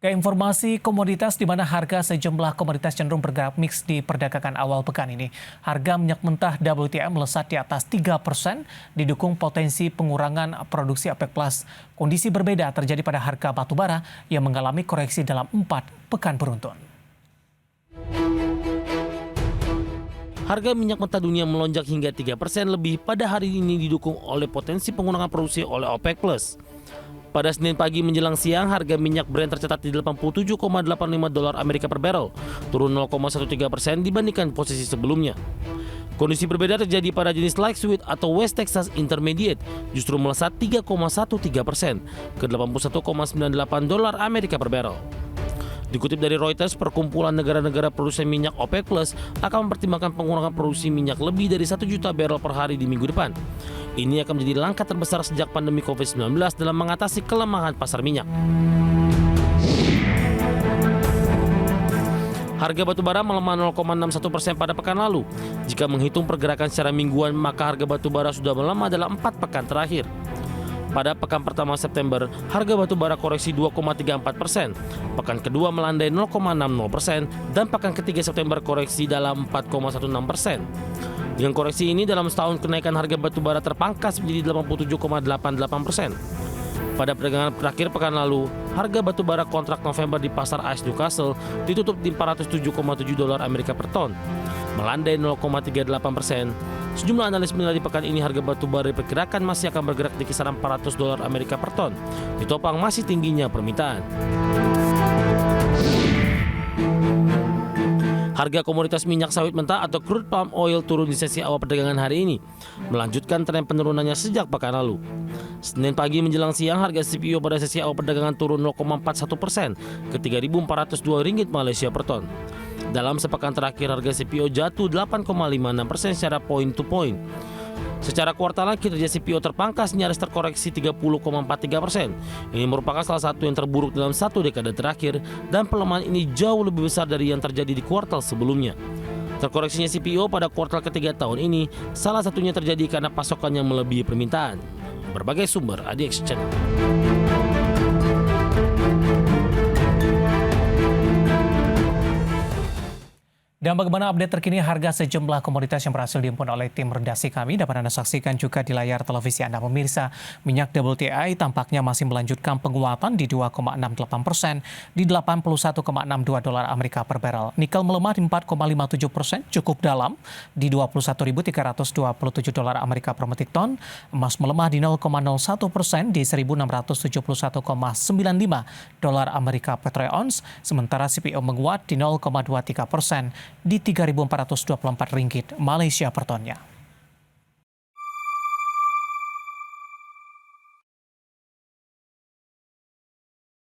Ke informasi komoditas di mana harga sejumlah komoditas cenderung bergerak mix di perdagangan awal pekan ini. Harga minyak mentah WTI melesat di atas 3%, didukung potensi pengurangan produksi OPEC+. Kondisi berbeda terjadi pada harga batubara yang mengalami koreksi dalam 4 pekan beruntun. Harga minyak mentah dunia melonjak hingga 3% lebih pada hari ini didukung oleh potensi pengurangan produksi oleh OPEC+. Pada Senin pagi menjelang siang, harga minyak Brent tercatat di 87,85 dolar Amerika per barrel, turun 0,13% dibandingkan posisi sebelumnya. Kondisi berbeda terjadi pada jenis light sweet atau West Texas Intermediate, justru melesat 3,13% ke 81,98 dolar Amerika per barrel. Dikutip dari Reuters, perkumpulan negara-negara produsen minyak OPEC Plus akan mempertimbangkan pengurangan produksi minyak lebih dari 1 juta barrel per hari di minggu depan. Ini akan menjadi langkah terbesar sejak pandemi COVID-19 dalam mengatasi kelemahan pasar minyak. Harga batubara melemah 0,61% pada pekan lalu. Jika menghitung pergerakan secara mingguan, maka harga batubara sudah melemah dalam 4 pekan terakhir. Pada pekan pertama September, harga batubara koreksi 2,34%, pekan kedua melandai 0,60%, dan pekan ketiga September koreksi dalam 4,16%. Dengan koreksi ini, dalam setahun kenaikan harga batubara terpangkas menjadi 87,88%. Pada perdagangan terakhir pekan lalu, harga batubara kontrak November di pasar AS Newcastle ditutup di 407,7 dolar Amerika per ton, melandai 0,38%. Sejumlah analis menilai di pekan ini harga batubara diperkirakan masih akan bergerak di kisaran 400 dolar Amerika per ton, ditopang masih tingginya permintaan. Harga komoditas minyak sawit mentah atau crude palm oil turun di sesi awal perdagangan hari ini, melanjutkan tren penurunannya sejak pekan lalu. Senin pagi menjelang siang, harga CPO pada sesi awal perdagangan turun 0,41% ke 3.402 ringgit Malaysia per ton. Dalam sepekan terakhir, harga CPO jatuh 8,56% secara point to point. Secara kuartalan, kinerja CPO terpangkas nyaris terkoreksi 30,43%. Ini merupakan salah satu yang terburuk dalam 1 dekade terakhir, dan pelemahan ini jauh lebih besar dari yang terjadi di kuartal sebelumnya. Terkoreksinya CPO pada kuartal ketiga tahun ini salah satunya terjadi karena pasokannya melebihi permintaan. Berbagai sumber ADX Channel. Dan bagaimana update terkini harga sejumlah komoditas yang berhasil dihimpun oleh tim redaksi kami dapat Anda saksikan juga di layar televisi Anda pemirsa. Minyak WTI tampaknya masih melanjutkan penguatan di 2,68% di 81,62 dolar Amerika per barrel. Nikel melemah di 4,57%, cukup dalam di 21.327 dolar Amerika per metric ton. Emas melemah di 0,01% di 1.671,95 dolar Amerika per troy ounce. Sementara CPO menguat di 0,23% di 3.424 ringgit Malaysia per tonnya.